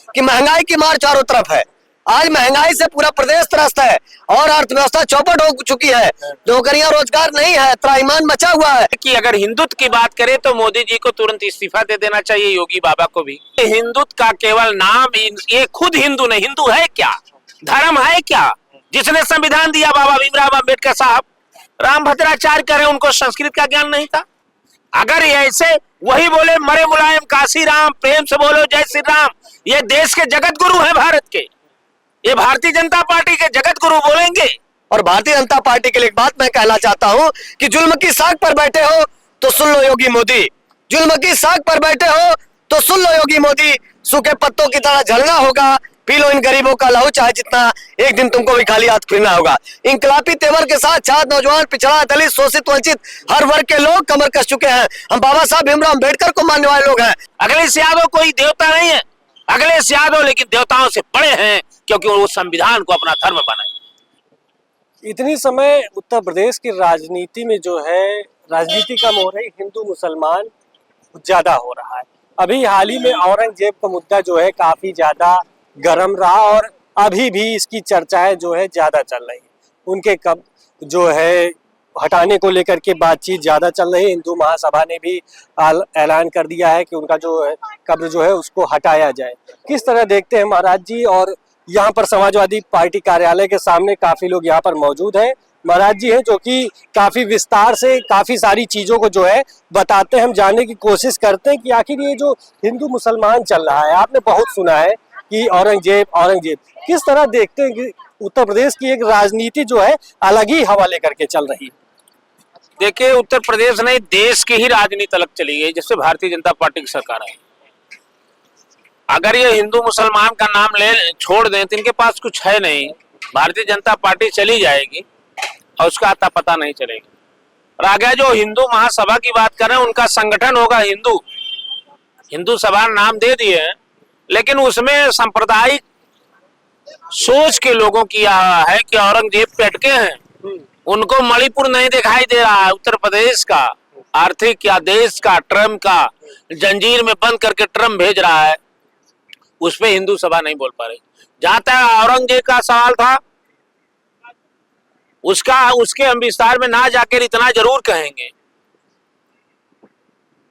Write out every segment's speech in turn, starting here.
कि महंगाई की मार चारों तरफ है। आज महंगाई से पूरा प्रदेश त्रस्त है और अर्थव्यवस्था चौपट हो चुकी है। नौकरियां रोजगार नहीं है, त्राहिमाम मचा हुआ है। कि अगर हिंदुत्व की बात करें तो मोदी जी को तुरंत इस्तीफा दे देना चाहिए, योगी बाबा को भी। हिंदुत्व का केवल नाम, ये खुद हिंदू नहीं, हिंदू है क्या, धर्म है क्या? जिसने संविधान दिया बाबा भीमराव अम्बेडकर साहब, रामभद्राचार्य करें, उनको संस्कृत का ज्ञान नहीं था। अगर ये ऐसे वही बोले मरे मुलायम काशी राम, प्रेम से बोलो जय श्री राम, ये देश के जगत गुरु है भारत के, ये भारतीय जनता पार्टी के जगत गुरु बोलेंगे। और भारतीय जनता पार्टी के लिए एक बात मैं कहना चाहता हूं कि जुल्म की साख पर बैठे हो तो सुन लो योगी मोदी, जुल्म की साख पर बैठे हो तो सुन लो योगी मोदी। सूखे पत्तों की तरह झड़ना होगा, पी लो इन गरीबों का लहू चाहे जितना, एक दिन तुमको भी खाली हाथ फिरना होगा। इंकलाबी तेवर के साथ छात्र, नौजवान, पिछड़ा, दलित, शोषित, वंचित हर वर्ग के लोग कमर कस चुके हैं। हम बाबा साहब भीमराव अम्बेडकर को मानने वाले लोग हैं। अखिलेश यादव कोई देवता नहीं है, अखिलेश यादव लेकिन देवताओं से बड़े हैं, क्योंकि वो संविधान को अपना धर्म बनाए। इतनी समय उत्तर प्रदेश की राजनीति में जो है राजनीति कम हो रही, हिंदू मुसलमान ज्यादा हो रहा है। अभी हाल ही में औरंगजेब का मुद्दा जो है काफी ज्यादा गर्म रहा और अभी भी इसकी चर्चाएं जो है ज्यादा चल रही है। उनके कब जो है हटाने को लेकर के बातचीत ज्यादा चल रही है। हिंदू महासभा ने भी ऐलान कर दिया है कि उनका जो है कब्र जो है उसको हटाया जाए। किस तरह देखते हैं महाराज जी? और यहाँ पर समाजवादी पार्टी कार्यालय के सामने काफी लोग यहाँ पर मौजूद हैं। महाराज जी हैं जो कि काफी विस्तार से काफी सारी चीजों को जो है बताते हैं। हम जानने की कोशिश करते हैं कि आखिर ये जो हिंदू मुसलमान चल रहा है, आपने बहुत सुना है कि औरंगजेब किस तरह देखते हैं कि उत्तर प्रदेश की एक राजनीति जो है अलग ही हवा लेकर के चल रही है? देखिए, उत्तर प्रदेश नहीं देश की ही राजनीति अलग चली गई जिससे भारतीय जनता पार्टी की सरकार है। अगर ये हिंदू मुसलमान का नाम ले छोड़ दें तो इनके पास कुछ है नहीं, भारतीय जनता पार्टी चली जाएगी और उसका आता पता नहीं चलेगा। और आगे जो हिंदू महासभा की बात कर रहे हैं, उनका संगठन होगा हिंदू सभा नाम दे दिए हैं, लेकिन उसमें सांप्रदायिक सोच के लोगों की है कि औरंगजेब पे अटके हैं, उनको मणिपुर नहीं दिखाई दे रहा है। उत्तर प्रदेश का आर्थिक या देश का ट्रम्प का जंजीर में बंद करके ट्रम्प भेज रहा है, उस पे हिंदू सभा नहीं बोल पा रही। जहां तक औरंगजेब का सवाल था, उसके हम विस्तार में ना जाकर इतना जरूर कहेंगे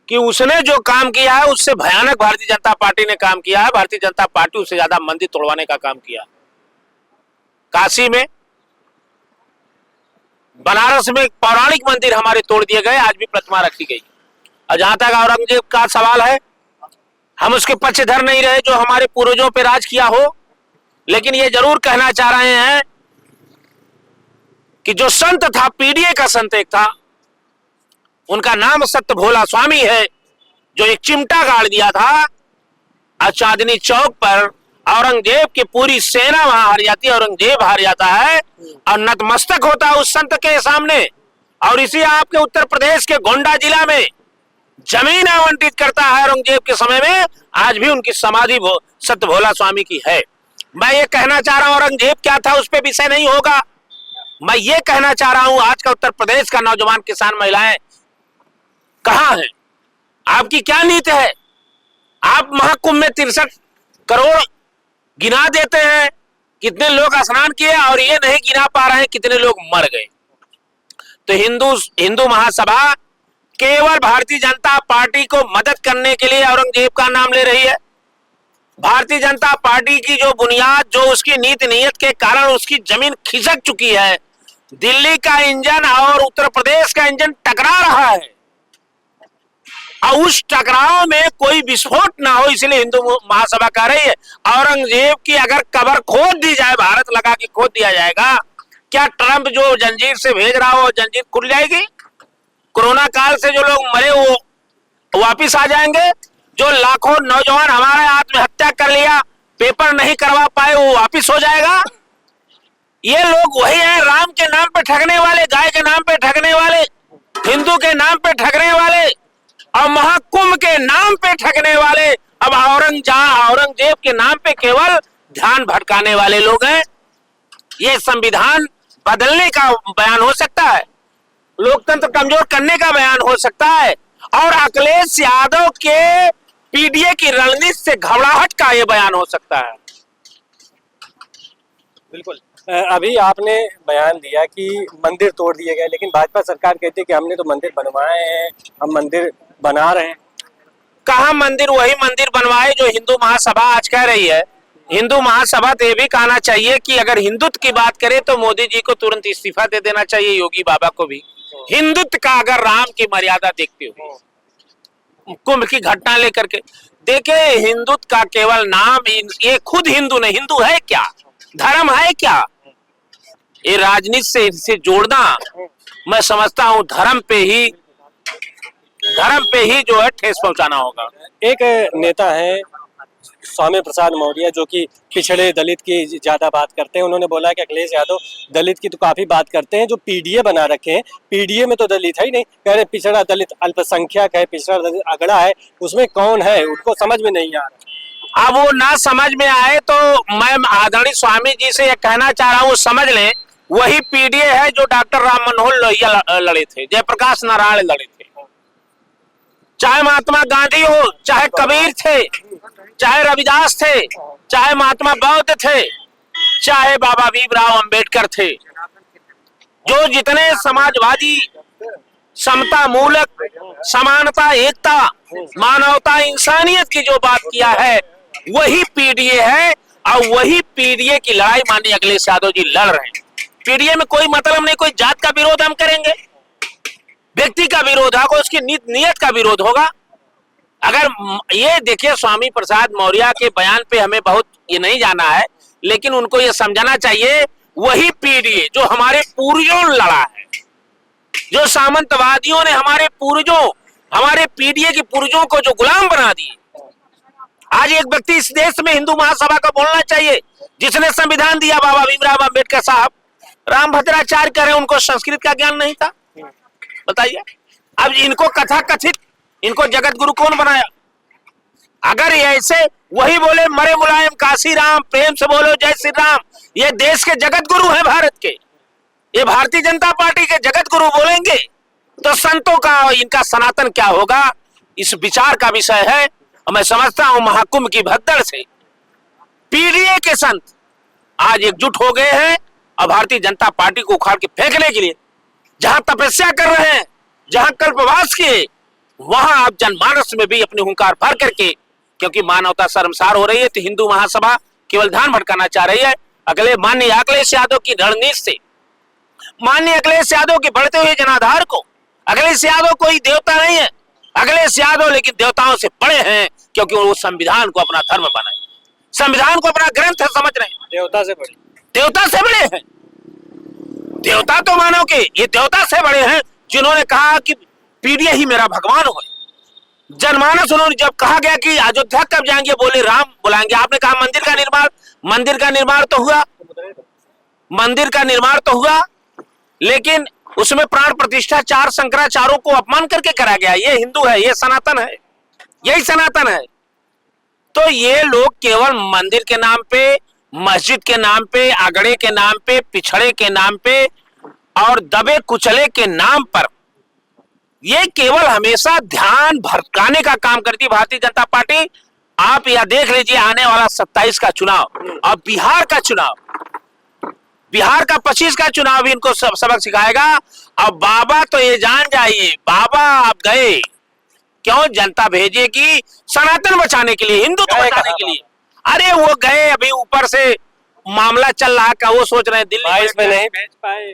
कि उसने जो काम किया है उससे भयानक भारतीय जनता पार्टी ने काम किया है। भारतीय जनता पार्टी उससे ज्यादा मंदिर तोड़वाने का काम किया। काशी में, बनारस में पौराणिक मंदिर हमारे तोड़ दिए गए, आज भी प्रतिमा रखी गई। और जहां तक औरंगजेब का सवाल है, हम उसके पक्षधर नहीं रहे जो हमारे पूर्वजों पे राज किया हो, लेकिन ये जरूर कहना चाह रहे हैं कि जो संत था, पीडीए का संत एक था, उनका नाम सत्य भोला स्वामी है, जो एक चिमटा गाड़ दिया था और चांदनी चौक पर औरंगजेब की पूरी सेना वहां हार जाती है, औरंगजेब हार जाता है और नतमस्तक होता है उस संत के सामने। और इसी आपके उत्तर प्रदेश के गोंडा जिला में जमीन आवंटित करता है औरंगजेब के समय में, आज भी उनकी समाधि सत्य भोला स्वामी की है। मैं ये कहना चाह रहा हूं, औरंगजेब क्या था उस पर विषय नहीं होगा। मैं ये कहना चाह रहा हूं, आज का उत्तर प्रदेश का नौजवान, किसान, महिलाएं कहां हैं? आपकी क्या नीति है? आप महाकुंभ में 63 करोड़ गिना देते हैं कितने लोग स्नान किए, और ये नहीं गिना पा रहे हैं कितने लोग मर गए। तो हिंदू महासभा केवल भारतीय जनता पार्टी को मदद करने के लिए औरंगजेब का नाम ले रही है। भारतीय जनता पार्टी की जो बुनियाद, जो उसकी नीति नीयत के कारण उसकी जमीन खिसक चुकी है। दिल्ली का इंजन और उत्तर प्रदेश का इंजन टकरा रहा है और उस टकराव में कोई विस्फोट ना हो, इसलिए हिंदू महासभा कह रही है औरंगजेब की अगर कब्र खोद दी जाए, भारत लगा के खोद दिया जाएगा, क्या ट्रंप जो जंजीर से भेज रहा हो जंजीर खुल जाएगी? कोरोना काल से जो लोग मरे वो वापिस आ जाएंगे? जो लाखों नौजवान हमारे आत्महत्या कर लिया, पेपर नहीं करवा पाए, वो वापिस हो जाएगा? ये लोग वही हैं, राम के नाम पे ठगने वाले, गाय के नाम पे ठगने वाले, हिंदू के नाम पे ठगने वाले और महाकुंभ के नाम पे ठगने वाले। अब औरंगजेब के नाम पे केवल ध्यान भटकाने वाले लोग हैं। ये संविधान बदलने का बयान हो सकता है, लोकतंत्र कमजोर करने का बयान हो सकता है, और अखिलेश यादव के पीडीए की रणनीति से घबराहट का ये बयान हो सकता है। बिल्कुल। अभी आपने बयान दिया कि मंदिर तोड़ दिए गए, लेकिन भाजपा सरकार कहती है कि हमने तो मंदिर बनवाए हैं, हम मंदिर बना रहे हैं। कहाँ मंदिर? वही मंदिर बनवाए जो हिंदू महासभा आज कह रही है। हिंदू महासभा तो ये भी कहना चाहिए कि अगर हिंदुत्व की बात करें तो मोदी जी को तुरंत इस्तीफा दे देना चाहिए, योगी बाबा को भी। हिंदुत्व का अगर राम की मर्यादा देखते हुए कुंभ की घटना लेकर के देखे, हिंदुत्व का केवल नाम, ये खुद हिंदू नहीं, हिंदू है क्या, धर्म है क्या? ये राजनीति से इसे जोड़ना मैं समझता हूं धर्म पे ही जो है ठेस पहुंचाना होगा। एक नेता है स्वामी प्रसाद मौर्य, जो कि पिछड़े दलित की ज्यादा बात करते हैं। उन्होंने बोला कि अखिलेश यादव दलित की तो काफी बात करते हैं, जो पीडीए बना रखे हैं, पीडीए में तो दलित है ही नहीं। कह रहे पिछड़ा दलित अल्पसंख्यक है, पिछड़ा दलित अगड़ा है, उसमें कौन है उनको समझ में नहीं आ रहा। अब वो ना समझ में आए तो मैं आदरणीय स्वामी जी से ये कहना चाह रहा हूँ, समझ लें वही पीडीए है जो डॉक्टर राम मनोहर लोहिया लड़े थे, जयप्रकाश नारायण लड़े थे। चाहे महात्मा गांधी हो, चाहे कबीर थे, चाहे रविदास थे, चाहे महात्मा बौद्ध थे, चाहे बाबा भीमराव अंबेडकर थे, जो जितने समाजवादी, समता मूलक, समानता, एकता, मानवता, इंसानियत की जो बात किया है वही पीडीए है। और वही पीडीए की लड़ाई माननीय अखिलेश यादव जी लड़ रहे हैं। पीडीए में कोई मतलब नहीं, कोई जात का विरोध हम करेंगे, व्यक्ति का विरोध होगा, उसकी नीयत का विरोध होगा। अगर ये देखिए, स्वामी प्रसाद मौर्य के बयान पे हमें बहुत ये नहीं जाना है, लेकिन उनको ये समझना चाहिए वही पीडीए जो हमारे पूर्वजों ने लड़ा है, जो सामंतवादियों ने हमारे पूर्वजों, हमारे पीडीए के पूर्वजों को जो गुलाम बना दिए। आज एक व्यक्ति इस देश में हिंदू महासभा का बोलना चाहिए, जिसने संविधान दिया, बाबा भीमराव अंबेडकर साहब। रामभद्राचार्य कह रहे हैं उनको संस्कृत का ज्ञान नहीं था, बताइए। अब इनको कथा कथित, इनको जगत गुरु कौन बनाया? अगर ऐसे वही बोले मरे मुलायम काशी राम, प्रेम से बोलो जय श्री राम, ये देश के जगत गुरु है, भारत के, ये भारतीय जनता पार्टी के जगत गुरु बोलेंगे तो संतों का और इनका सनातन क्या होगा, इस विचार का विषय है। और मैं समझता हूं महाकुंभ की भगदड़ से पीडीए के संत आज एकजुट हो गए हैं और भारतीय जनता पार्टी को उखाड़ के फेंकने के लिए जहां तपस्या कर रहे हैं, जहां कल्पवास किए, वहां आप जनमानस में भी अपनी हुंकार भर करके, क्योंकि मानवता शर्मसार हो रही है, तो हिंदू महासभा केवल ध्यान भटकाना चाह रही है। अगले माननीय अखिलेश यादव की रणनीति से, माननीय अखिलेश यादव के बढ़ते हुए जनाधार को, अखिलेश यादव कोई देवता नहीं है, अखिलेश यादव लेकिन देवताओं से बड़े हैं, क्योंकि वो संविधान को अपना धर्म बनाए, संविधान को अपना ग्रंथ समझ रहे हैं। देवता से बड़े, देवता से बड़े हैं। देवता तो मानो कि ये देवता से बड़े हैं, जिन्होंने कहा कि पीडीए ही मेरा भगवान हो। जनमानस, उन्होंने जब कहा गया कि अयोध्या कब जाएंगे, बोले राम बुलाएंगे। आपने कहा मंदिर का निर्माण तो हुआ, मंदिर का निर्माण तो हुआ, लेकिन उसमें प्राण प्रतिष्ठा 4 शंकराचार्यों को अपमान करके करा गया। ये हिंदू है, ये सनातन है, यही सनातन है। तो ये लोग केवल मंदिर के नाम पे, मस्जिद के नाम पे, आगड़े के नाम पे, पिछड़े के नाम पे और दबे कुचले के नाम पर ये केवल हमेशा ध्यान भटकाने का काम करती भारतीय जनता पार्टी। आप यह देख लीजिए, आने वाला 27 का चुनाव और बिहार का चुनाव, बिहार का 25 का चुनाव भी इनको सबक सिखाएगा। अब बाबा तो ये जान जाइए, बाबा आप गए क्यों? जनता भेजेगी सनातन बचाने के लिए, हिंदू को बचाने के लिए। अरे वो गए, अभी ऊपर से मामला चल रहा है, वो सोच रहे हैं दिल्ली 22 में नहीं भेज पाए,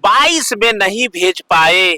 22 में नहीं भेज पाए,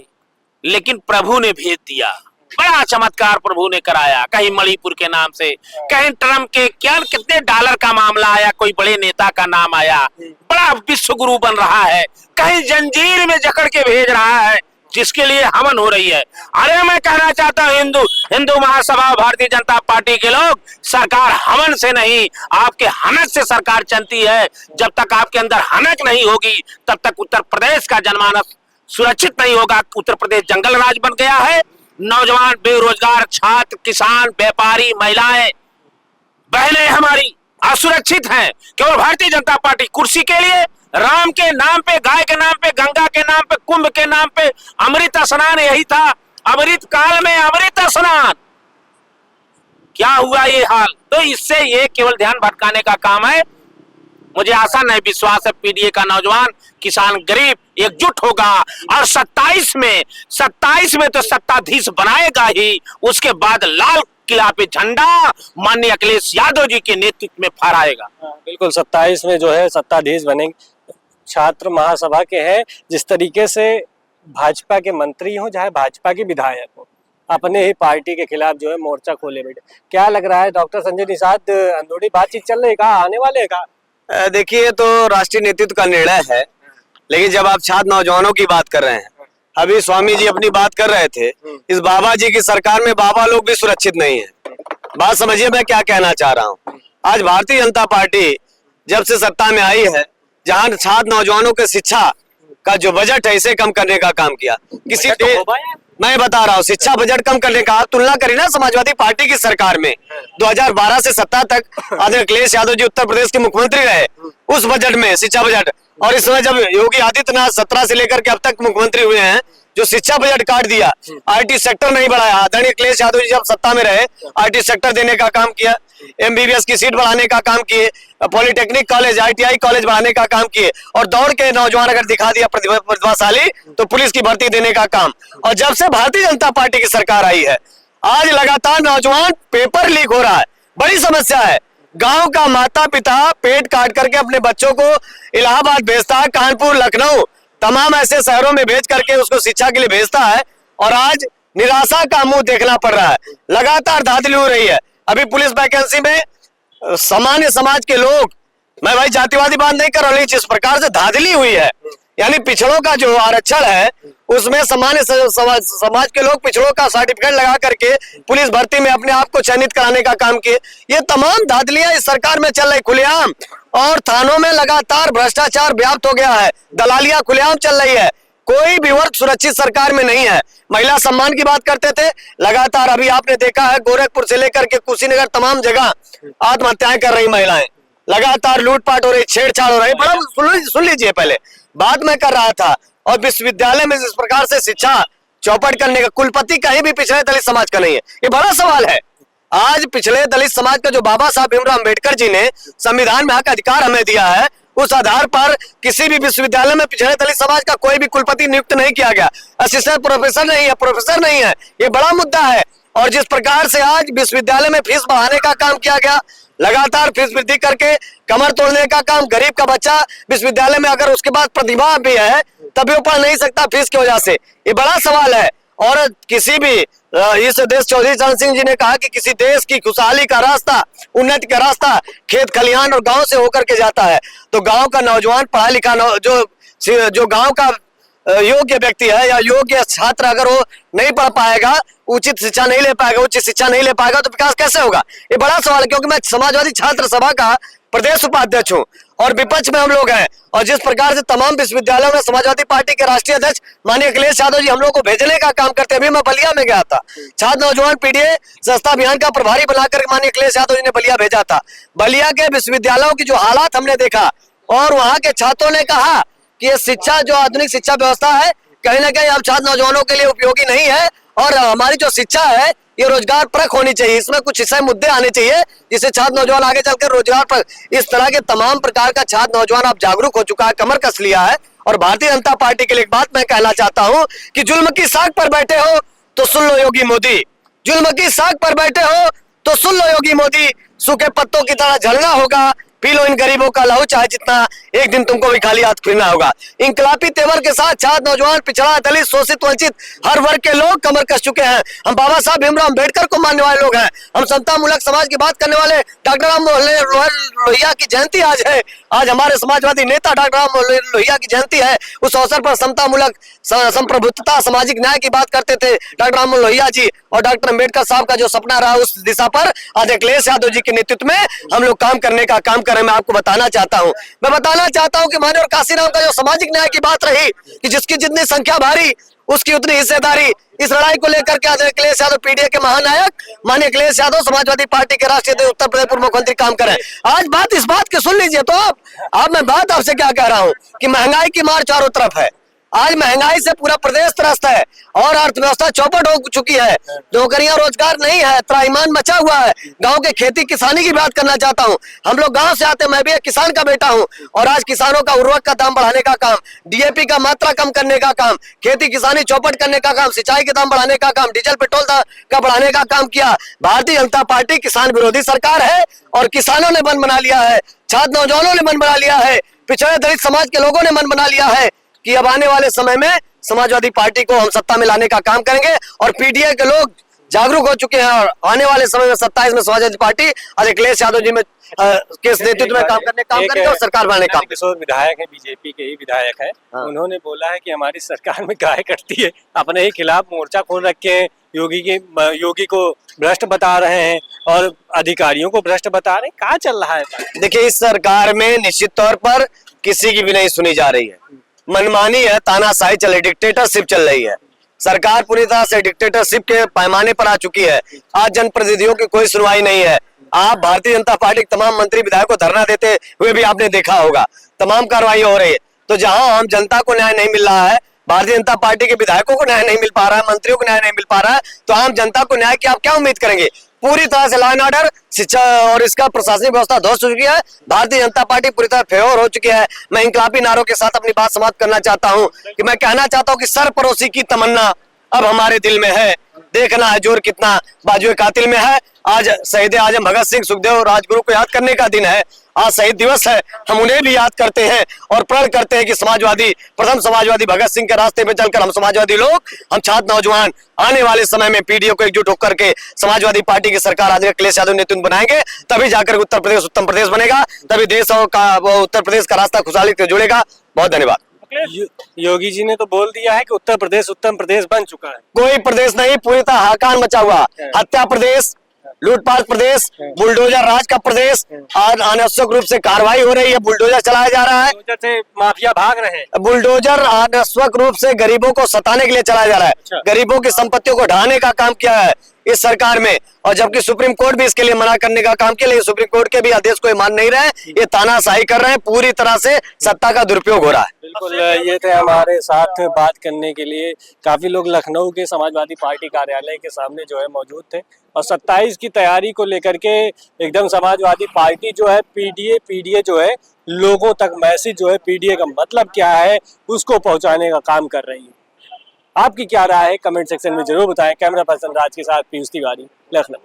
लेकिन प्रभु ने भेज दिया। बड़ा चमत्कार प्रभु ने कराया, कहीं मणिपुर के नाम से, कहीं ट्रम्प के क्या कितने डॉलर का मामला आया, कोई बड़े नेता का नाम आया, बड़ा विश्व गुरु बन रहा है, कहीं जंजीर में जकड़ के भेज रहा है, जिसके लिए हवन हो रही है। अरे मैं कहना चाहता हूं, हिंदू महासभा भारतीय जनता पार्टी के लोग, सरकार हवन से नहीं, आपके हनक से सरकार चलती है। जब तक आपके अंदर हनक नहीं होगी, तब तक उत्तर प्रदेश का जनमानस सुरक्षित नहीं होगा। उत्तर प्रदेश जंगल राज बन गया है। नौजवान, बेरोजगार, छात्र, किसान, व्यापारी, महिलाएं, बहनें हमारी असुरक्षित हैं, केवल भारतीय जनता पार्टी कुर्सी के लिए, राम के नाम पे, गाय के नाम पे, गंगा के नाम पे, कुंभ के नाम पे अमृत स्नान, यही था अमृत काल में अमृत स्नान। क्या हुआ ये हाल। तो इससे ये केवल ध्यान भटकाने का काम है। मुझे आशा नहीं विश्वास है पीडीए का नौजवान किसान गरीब एकजुट होगा और 27 में तो सत्ताधीश बनाएगा ही। उसके बाद लाल किला पे झंडा माननीय अखिलेश यादव जी के नेतृत्व में फहराएगा। बिल्कुल 27 में जो है सत्ताधीश बनेंगे। छात्र महासभा के हैं, जिस तरीके से भाजपा के मंत्री हो चाहे भाजपा के विधायक हो, अपने ही पार्टी के खिलाफ जो है मोर्चा खोले बैठे। क्या लग रहा है डॉक्टर संजय निषाद, अंदरूनी बातचीत चल रही है, कहा आने वाले हैं? देखिए, तो राष्ट्रीय नेतृत्व का निर्णय है, लेकिन जब आप छात्र नौजवानों की बात कर रहे हैं, अभी स्वामी जी अपनी बात कर रहे थे, इस बाबा जी की सरकार में बाबा लोग भी सुरक्षित नहीं है। बात समझिए मैं क्या कहना चाह रहा हूँ। आज भारतीय जनता पार्टी जब से सत्ता में आई है, जहां छात्र नौजवानों के शिक्षा का जो बजट है इसे कम करने का काम किया। मैं बता रहा हूँ, शिक्षा बजट कम करने का तुलना करी ना समाजवादी पार्टी की सरकार में 2012 से 17 तक आदरणीय अखिलेश यादव जी उत्तर प्रदेश के मुख्यमंत्री रहे, उस बजट में शिक्षा बजट, और इस समय जब योगी आदित्यनाथ 17 से लेकर के अब तक मुख्यमंत्री हुए हैं, जो शिक्षा बजट काट दिया, आईटी सेक्टर नहीं बढ़ाया। आदरणीय अखिलेश यादव जी जब सत्ता में रहे आईटी सेक्टर देने का काम किया, एमबीबीएस की सीट बढ़ाने का काम किए, पॉलिटेक्निक कॉलेज आईटीआई कॉलेज बढ़ाने का काम किए, और दौड़ के नौजवान अगर दिखा दिया प्रतिभाशाली तो पुलिस की भर्ती देने का काम। और जब से भारतीय जनता पार्टी की सरकार आई है, आज लगातार नौजवान पेपर लीक हो रहा है, बड़ी समस्या है। गांव का माता पिता पेट काट करके अपने बच्चों को इलाहाबाद भेजता है, कानपुर लखनऊ तमाम ऐसे शहरों में भेज करके उसको शिक्षा के लिए भेजता है, और आज निराशा का मुंह देखना पड़ रहा है। लगातार धांधली हो रही है। अभी पुलिस वैकेंसी में सामान्य समाज के लोग, मैं भाई जातिवादी बात नहीं कर रहा हूं, जिस प्रकार से धांधली हुई है, यानी पिछड़ों का जो आरक्षण है उसमें सामान्य समाज के लोग पिछड़ों का सर्टिफिकेट लगा करके पुलिस भर्ती में अपने आप को चयनित कराने का काम किए। ये तमाम धांधलियां इस सरकार में चल रही खुलेआम, और थानों में लगातार भ्रष्टाचार व्याप्त हो गया है, दलालियां खुलेआम चल रही है। कोई भी वर्ग सुरक्षित सरकार में नहीं है। महिला सम्मान की बात करते थे, लगातार अभी आपने देखा है गोरखपुर से लेकर के कुशीनगर तमाम जगह आत्महत्याएं कर रही महिलाएं, लगातार लूटपाट हो रही, छेड़छाड़ हो रही। बड़ा सुन लीजिए, पहले बात मैं कर रहा था, और विश्वविद्यालय में जिस प्रकार से शिक्षा चौपट करने का कुलपति कहीं भी पिछड़े दलित समाज का नहीं है, ये बड़ा सवाल है। आज पिछड़े दलित समाज का जो बाबा साहब भीमराव अम्बेडकर जी ने संविधान में हक अधिकार हमें दिया है, उस आधार पर किसी भी विश्वविद्यालय में पिछड़े दलित समाज का कोई भी कुलपति नियुक्त नहीं किया गया, असिस्टेंट प्रोफेसर नहीं है, प्रोफेसर नहीं है। ये बड़ा मुद्दा है। और जिस प्रकार से आज विश्वविद्यालय में फीस बढ़ाने का काम किया गया, लगातार फीस वृद्धि करके कमर तोड़ने का काम, गरीब का बच्चा विश्वविद्यालय में अगर उसके पास प्रतिभा भी है तभी वो पढ़ नहीं सकता फीस की वजह से, ये बड़ा सवाल है। और किसी भी इस देश, चौधरी चरण सिंह जी ने कहा कि किसी देश की खुशहाली का रास्ता, उन्नति का रास्ता खेत खलिहान और गांव से होकर के जाता है। तो गांव का नौजवान पढ़ा लिखा जो गांव का योग्य व्यक्ति है या योग्य छात्र, अगर वो नहीं पढ़ पाएगा, उचित शिक्षा नहीं ले पाएगा, उच्च शिक्षा नहीं ले पाएगा, तो विकास कैसे होगा? ये बड़ा सवाल है। क्योंकि मैं समाजवादी छात्र सभा का प्रदेश उपाध्यक्ष हूँ और विपक्ष में हम लोग हैं, और जिस प्रकार से तमाम विश्वविद्यालयों में समाजवादी पार्टी के राष्ट्रीय अध्यक्ष माननीय अखिलेश यादव जी हम लोग को भेजने का काम करते हैं। अभी मैं बलिया में गया था, छात्र नौजवान पीडीए संस्था अभियान का प्रभारी बनाकर माननीय अखिलेश यादव जी ने बलिया भेजा था। बलिया के विश्वविद्यालयों की जो हालात हमने देखा, और वहां के छात्रों ने कहा कि ये शिक्षा, जो आधुनिक शिक्षा व्यवस्था है, कहीं ना कहीं अब छात्र नौजवानों के लिए उपयोगी नहीं है, और हमारी जो शिक्षा है ये रोजगार परक होनी चाहिए, इसमें कुछ ऐसे मुद्दे आने चाहिए जिससे छात्र नौजवान आगे चलकर रोजगार पर, इस तरह के तमाम प्रकार का छात्र नौजवान अब जागरूक हो चुका है, कमर कस लिया है। और भारतीय जनता पार्टी के लिए एक बात मैं कहना चाहता हूं कि जुल्म की साख पर बैठे हो तो सुन लो योगी मोदी, जुल्म की साख पर बैठे हो तो सुन लो योगी मोदी, सूखे पत्तों की तरह झड़ना होगा, पी लो इन गरीबों का लहू, चाहे जितना, एक दिन तुमको भी खाली हाथ फिरना होगा। इंकलाबी तेवर के साथ छात्र नौजवान, पिछड़ा, दलित, शोषित, वंचित हर वर्ग के लोग कमर कस चुके हैं। हम बाबा साहब भीमराव अम्बेडकर को मानने वाले लोग हैं, हम समता मूलक समाज की बात करने वाले। डॉक्टर राम मनोहर लोहिया की जयंती आज है, आज हमारे समाजवादी नेता डॉक्टर राम मनोहर लोहिया की जयंती है। उस अवसर पर समता मूलक, संप्रभुत्वता, सामाजिक न्याय की बात करते थे डॉक्टर राम मनोहर लोहिया जी, और डॉक्टर अम्बेडकर साहब का जो सपना रहा उस दिशा पर आज अखिलेश यादव जी के नेतृत्व में हम लोग काम करने का काम कर रहे हैं। मैं आपको बताना चाहता हूं कि मान्यवर काशीराम का जो सामाजिक न्याय की बात रही कि जिसकी जितनी संख्या भारी उसकी उतनी हिस्सेदारी, इस लड़ाई को लेकर के आज अखिलेश यादव पीडीए के महानायक माननीय अखिलेश यादव समाजवादी पार्टी के राष्ट्रीय अध्यक्ष उत्तर प्रदेश पूर्व मुख्यमंत्री काम कर रहे हैं। आज बात इस बात की सुन लीजिए, तो अब मैं बात आपसे क्या कह रहा हूं कि महंगाई की मार चारों तरफ है, आज महंगाई से पूरा प्रदेश त्रस्त है और अर्थव्यवस्था चौपट हो चुकी है। नौकरियां रोजगार नहीं है, त्राहिमाम मचा हुआ है। गांव के खेती किसानी की बात करना चाहता हूं। हम लोग गांव से आते, मैं भी एक किसान का बेटा हूं और आज किसानों का उर्वरक का दाम बढ़ाने का काम, डीएपी का मात्रा कम करने का काम, खेती किसानी चौपट करने का काम, सिंचाई के दाम बढ़ाने का काम, डीजल पेट्रोल का बढ़ाने का काम किया। भारतीय जनता पार्टी किसान विरोधी सरकार है और किसानों ने मन बना लिया है, छात्र नौजवानों ने मन बना लिया है, पिछड़े दलित समाज के लोगों ने मन बना लिया है कि अब आने वाले समय में समाजवादी पार्टी को हम सत्ता में लाने का काम करेंगे। और पीडीए के लोग जागरूक हो चुके हैं और आने वाले समय में 27 में समाजवादी पार्टी अखिलेश यादव जी में के नेतृत्व में काम करेंगे और सरकार बनाने का काम। किशोर विधायक है, बीजेपी के ही विधायक है। हाँ। उन्होंने बोला है कि हमारी सरकार में गाय कटती है, अपने ही खिलाफ मोर्चा खोल रखे हैं, योगी को भ्रष्ट बता रहे हैं और अधिकारियों को भ्रष्ट बता रहे हैं। कहाँ चल रहा है? देखिए, इस सरकार में निश्चित तौर पर किसी की भी नहीं सुनी जा रही है, मनमानी है, तानाशाही चल रही, डिक्टेटरशिप चल रही है। सरकार पूरी तरह से डिक्टेटरशिप के पैमाने पर आ चुकी है। आज जनप्रतिनिधियों की कोई सुनवाई नहीं है। आप भारतीय जनता पार्टी के तमाम मंत्री विधायकों को धरना देते हुए भी आपने देखा होगा, तमाम कार्रवाई हो रही है। तो जहां आम जनता को न्याय नहीं मिल रहा है, भारतीय जनता पार्टी के विधायकों को न्याय नहीं मिल पा रहा है, मंत्रियों को न्याय नहीं मिल पा रहा है, तो आम जनता को न्याय की आप क्या उम्मीद करेंगे? पूरी तरह से लॉ एंड ऑर्डर, शिक्षा और इसका प्रशासनिक व्यवस्था ध्वस्त हो चुकी है। भारतीय जनता पार्टी पूरी तरह फेवर हो चुकी है। मैं इनकलाबी नारों के साथ अपनी बात समाप्त करना चाहता हूं कि मैं कहना चाहता हूं कि सरपरोसी की तमन्ना अब हमारे दिल में है। देखना है जोर कितना बाजुए कातिल में है। आज शहीद आजम भगत सिंह, सुखदेव, राजगुरु को याद करने का दिन है। आज शहीद दिवस है, हम उन्हें भी याद करते हैं और प्रण करते हैं कि प्रथम समाजवादी भगत सिंह के रास्ते पे चलकर हम समाजवादी लोग, हम छात्र नौजवान आने वाले समय में पीडीओ को एकजुट होकर के समाजवादी पार्टी की सरकार आदरणीय अखिलेश यादव नेतृत्व बनाएंगे। तभी जाकर उत्तर प्रदेश उत्तम प्रदेश बनेगा, तभी देश और उत्तर प्रदेश का रास्ता खुशहाली से जुड़ेगा। बहुत धन्यवाद। योगी जी ने तो बोल दिया है कि उत्तर प्रदेश उत्तम प्रदेश बन चुका है। कोई प्रदेश नहीं, पूरी तरह हाहाकार मचा हुआ, हत्या प्रदेश, लूटपाट प्रदेश, बुलडोजर राज का प्रदेश। आज अनावश्यक रूप से कार्रवाई हो रही है, बुलडोजर चलाया जा रहा है, से माफिया भाग रहे हैं। बुलडोजर अनावश्यक रूप से गरीबों को सताने के लिए चलाया जा रहा है, गरीबों की संपत्तियों को ढहाने का काम किया है इस सरकार में। और जबकि सुप्रीम कोर्ट भी इसके लिए मना करने का काम किया, लेकिन सुप्रीम कोर्ट के भी आदेश को मान नहीं रहे, ये तानाशाही कर रहे हैं, पूरी तरह से सत्ता का दुरुपयोग हो रहा है। बिल्कुल, ये थे हमारे साथ बात करने के लिए काफी लोग लखनऊ के समाजवादी पार्टी कार्यालय के सामने जो है मौजूद थे और 27 की तैयारी को लेकर के एकदम समाजवादी पार्टी जो है पीडीए जो है लोगों तक मैसेज जो है पीडीए का मतलब क्या है उसको पहुंचाने का काम कर रही है। आपकी क्या राय है कमेंट सेक्शन में जरूर बताएं। कैमरा पर्सन राज के साथ पीयूष तिवारी, लखनऊ।